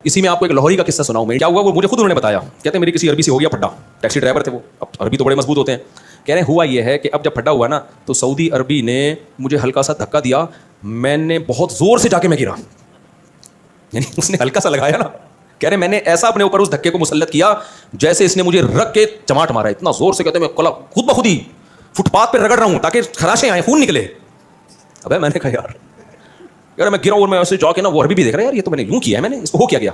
इसी में आपको एक लाहौरी का किस्सा सुनाऊं मैं। क्या हुआ वो मुझे खुद उन्होंने बताया। कहते हैं मेरी किसी अरबी से हो गया फड्डा। टैक्सी ड्राइवर थे वो, अब अरबी तो बड़े मजबूत होते हैं। कह रहे हैं हुआ ये है कि अब जब फड्डा हुआ ना तो सऊदी अरबी ने मुझे हल्का सा धक्का दिया, मैंने बहुत जोर से जाके मैं गिरा, यानी उसने हल्का सा लगाया ना। कह रहे मैंने ऐसा अपने ऊपर उस धक्के को मुसल्लत किया जैसे इसने मुझे रख के चमाट मारा, इतना जोर से। कहते मैं खुद ब खुद ही फुटपाथ पे रगड़ रहा हूं ताकि खराशें आए, खून निकले। अबे मैंने कहा यार मैं गिरा और मैं ऐसे जाके ना, वो अरबी भी देख रहा है यार ये तो मैंने यूं किया है, मैंने इसको हो क्या गया।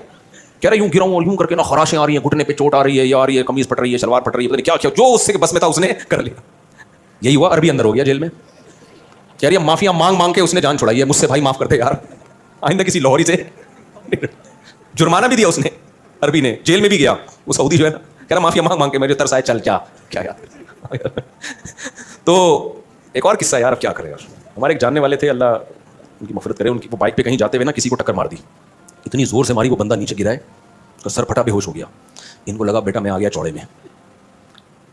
कह रहा यूं गिरा और यूं करके ना खराशें आ रही हैं, घुटने पे चोट आ रही है यार, ये कमीज फट रही है, सलवार फट रही है, पता नहीं क्या क्या जो उससे बस में था उसने कर लिया। यही हुआ, अरबी अंदर हो गया जेल में। कह रही माफिया मांग मांग के उसने जान छुड़ाई है मुझसे, भाई माफ करते यार, आइंदा किसी लाहौरी से। जुर्माना भी दिया उसने, अरबी ने, जेल में भी गया वो सऊदी जो है ना। कह रहा माफिया मांग मांग के मेरे तरस आए, चल क्या क्या यार। तो एक और किस्सा यार, अब क्या करें यार। हमारे एक जानने वाले थे, अल्लाह उनकी मफरत करे, उनकी वो बाइक पे कहीं जाते हुए ना किसी को टक्कर मार दी, इतनी जोर से मारी वो बंदा नीचे गिरा है, उसका सर फटा, बेहोश हो गया। इनको लगा बेटा मैं आ गया चौड़े में।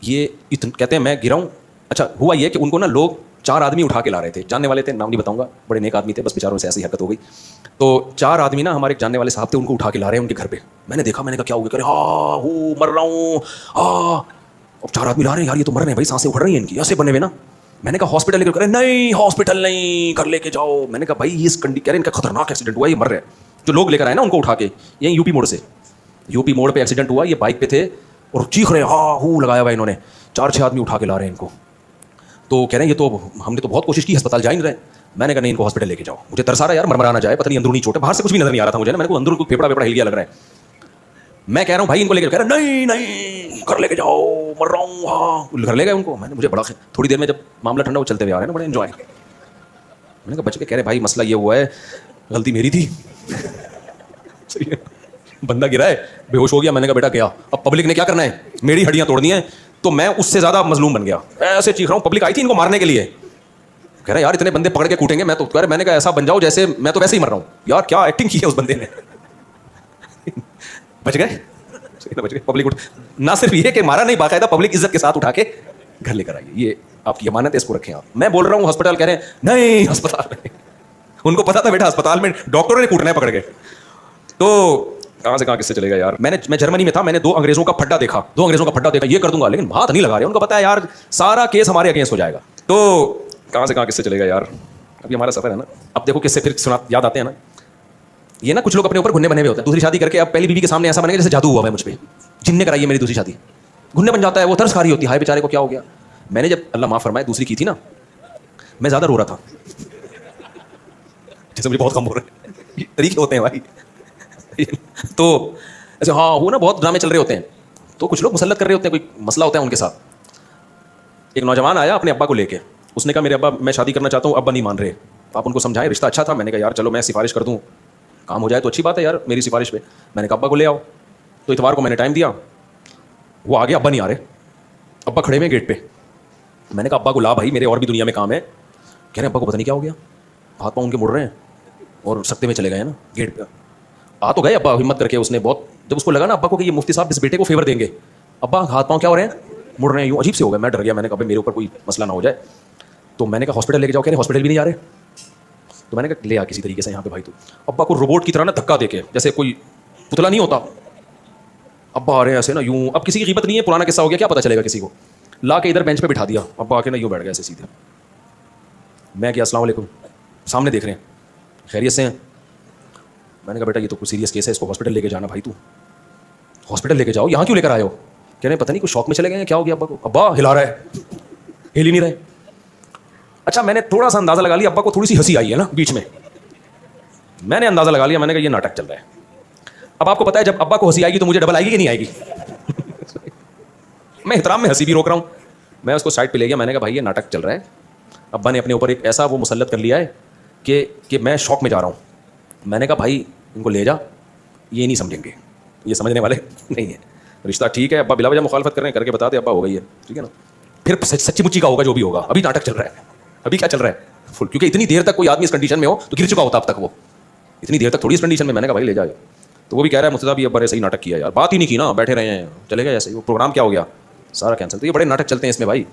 ये कहते हैं मैं गिरा हूँ। अच्छा हुआ ये कि उनको ना लोग 4 आदमी उठा के ला रहे थे, जानने वाले थे, नाम नहीं बताऊंगा, बड़े नेक आदमी थे, बस बेचारों से ऐसी हरकत हो गई। तो 4 आदमी ना हमारे एक जानने वाले साहब थे, उनको उठा के ला रहे हैं उनके घर पे। मैंने देखा, मैंने कहा क्या हो गया। करे हाँ हूँ मर रहा हूँ, अब 4 आदमी ला रहे हैं यार, ये तो मर रहे हैं भाई, सांसें उड़ रही हैं इनकी, ऐसे बने हुए ना। मैंने कहा हॉस्पिटल लेकर, करे नहीं हॉस्पिटल नहीं, घर लेके जाओ। मैंने कहा भाई इस कह रहे इनका खतरनाक एक्सीडेंट हुआ, ये मर रहे हैं। जो लोग लेकर आए ना उनको उठा के, यहीं यूपी मोड़ से, यूपी मोड़ पे एक्सीडेंट हुआ, ये बाइक पे थे और चीख रहे हैं, हाँ हूँ लगाया हुआ इन्होंने। 4-6 आदमी उठा के ला रहे हैं इनको। तो कह रहे हैं ये तो हमने तो बहुत कोशिश की, अस्पताल जा ही नहीं रहे। मैंने कहा नहीं इनको हॉस्पिटल लेके जाओ, मुझे तरस आ रहा है यार, मरमरा ना जाए, पता नहीं अंदरूनी चोट है, बाहर से कुछ भी नजर नहीं आ रहा था मुझे ना, मैंने को अंदर को फेफड़ा वेफड़ा हिल गया लग रहा है। मैं कह रहा हूँ भाई इनको लेके, कह रहा नहीं नहीं घर लेके जाओ, मर रहा हूँ, हाँ घर ले गए उनको। मैंने मुझे बड़ा थोड़ी देर में जब मामला ठंडा वो चलते हुए आ रहे हैं ना, बड़े एंजॉय। मैंने कहा बच के, कह रहे भाई मसला ये हुआ है, गलती मेरी थी। बंदा गिरा है, बेहोश हो गया। मैंने कहा बेटा क्या, अब पब्लिक ने क्या करना है, मेरी हड्डियां तोड़नी है, तो मैं उससे ज्यादा मजलूम बन गया। ऐसे चीख रहा हूँ, पब्लिक आई थी इनको मारने के लिए। कह रहा है यार इतने बंदे पकड़ के कूटेंगे, मैं तो कह रहा, मैंने कहा ऐसा बन जाओ जैसे मैं तो वैसे ही मर रहा हूँ। यार क्या एक्टिंग की है उस बंदे ने। बच गए, बच गए। पब्लिक ना सिर्फ ये कि मारा नहीं, बाकायदा पब्लिक इज्जत के साथ उठा के घर लेकर आई। ये आपकी अमानत है, इसको रखें आप। मैं बोल रहा हूँ हॉस्पिटल, कह रहे हैं नहीं अस्पताल में। उनको पता था बेटा अस्पताल में डॉक्टरों ने कूटना है पकड़ के। तो कहाँ से कहाँ किससे चलेगा यार। मैं जर्मनी में था, मैंने 2 अंग्रेजों का फड्डा देखा, 2 अंग्रेजों का फड्डा देखा, ये कर दूंगा, लेकिन हाथ नहीं लगा रहे। उनको पता है यार सारा केस हमारे अगेंस्ट हो जाएगा। तो कहाँ से कहाँ किससे चलेगा यार। अभी हमारा सफर है ना, अब देखो किससे फिर सुना याद आते हैं ना। ये ना कुछ लोग अपने ऊपर घुन्ने बने हुए होते हैं, दूसरी शादी करके अब पहली बीवी के सामने ऐसा बनेगा जैसे जादू हुआ है मुझ पे, जिनने कराई है मेरी दूसरी शादी। घुन्ने बन जाता है, वो तरस खा रही होती है, हाय बेचारे को क्या हो गया। मैंने जब अल्लाह माफ फरमाए दूसरी की थी ना, मैं ज्यादा रो रहा था, जैसे मुझे बहुत कम हो रहा है। तरीके होते हैं भाई। तो ऐसे हाँ वो ना बहुत ड्रामे चल रहे होते हैं, तो कुछ लोग मुसल्लत कर रहे होते हैं, कोई मसला होता है उनके साथ। एक नौजवान आया अपने अब्बा को लेके, उसने कहा मेरे अब्बा मैं शादी करना चाहता हूँ, अब्बा नहीं मान रहे, आप उनको समझाएं, रिश्ता अच्छा था। मैंने कहा यार चलो मैं सिफारिश कर दूँ, काम हो जाए तो अच्छी बात है यार मेरी सिफारिश पे। मैंने कहा अब्बा को ले आओ। तो इतवार को मैंने टाइम दिया, वो आ गया, अब्बा नहीं आ रहे, अब्बा खड़े हुए गेट पे। मैंने कहा अब्बा को ला भाई, मेरे और भी दुनिया में काम है। कह रहे अब्बा को पता नहीं क्या हो गया, हाथ पाँव उनके मुड़ रहे हैं और सकते में चले गए हैं ना गेट पे। आ तो गए अब्बा हिम्मत करके, उसने बहुत, जब उसको लगा ना अब्बा को कि ये मुफ्ती साहब इस बेटे को फेवर देंगे, अब्बा हाथ पाँव क्या हो रहे हैं, मुड़ रहे हैं, यूँ अजीब से हो गए। मैं डर गया, मैंने कहा मेरे ऊपर कोई मसला ना हो जाए। तो मैंने कहा हॉस्पिटल लेके जाओ, कह रहे हॉस्पिटल भी नहीं आ रहे। तो मैंने कहा ले आ किसी तरीके से यहाँ पे भाई। तो अब्बा को रोबोट की तरह ना धक्का देके, जैसे कोई पुतला नहीं होता, अब्बा आ रहे हैं ऐसे ना यूँ। अब किसी की कीमत नहीं है, पुराना किस्सा हो गया, क्या पता चलेगा किसी को। ला के इधर बेंच पे बिठा दिया, अब्बा आके ना यूँ बैठ गए ऐसे सीधे। मैं क्या अस्सलाम वालेकुम, सामने देख रहे हैं, खैरियत से हैं। मैंने कहा बेटा ये तो कुछ सीरियस केस है, इसको हॉस्पिटल लेके जाना भाई, तू हॉस्पिटल लेके जाओ, यहाँ क्यों लेकर आए हो। कह रहे पता नहीं कुछ शौक में चले गए हैं, क्या हो गया अब्बा को। अब्बा हिला रहा है, हिल ही नहीं रहे। अच्छा मैंने थोड़ा सा अंदाजा लगा लिया, अब्बा को थोड़ी सी हंसी आई है ना बीच में, मैंने अंदाजा लगा लिया, मैंने कहा ये नाटक चल रहा है। अब आपको पता है जब अब्बा को हंसी आएगी तो मुझे डबल आएगी कि नहीं आएगी। मैं एहतराम में हंसी भी रोक रहा हूँ। मैं उसको साइड पे ले गया, मैंने कहा भाई ये नाटक चल रहा है, अब्बा ने अपने ऊपर एक ऐसा वो मुसल्लत कर लिया है कि मैं शौक में जा रहा हूँ। मैंने कहा भाई इनको ले जा, ये नहीं समझेंगे, ये समझने वाले नहीं है, रिश्ता ठीक है, अब्बा बिला वजह मुखालफत कर रहे हैं, करके बता दे अब्बा हो गई है, ठीक है ना। फिर सच्ची मुच्ची का होगा जो भी होगा, अभी नाटक चल रहा है, अभी क्या चल रहा है फुल, क्योंकि इतनी देर तक कोई आदमी इस कंडीशन में हो तो गिर चुका होता अब तक, वो इतनी देर तक थोड़ी इस कंडीशन में। मैंने कहा भाई ले जाओ। तो वो भी कह रहा है मुझसे साहब ये बड़े सही नाटक किया यार, बात ही नहीं की ना, बैठे रहे हैं, चले गए ऐसे ही। वो प्रोग्राम क्या हो गया, सारा कैंसिल। तो ये बड़े नाटक चलते हैं इसमें भाई।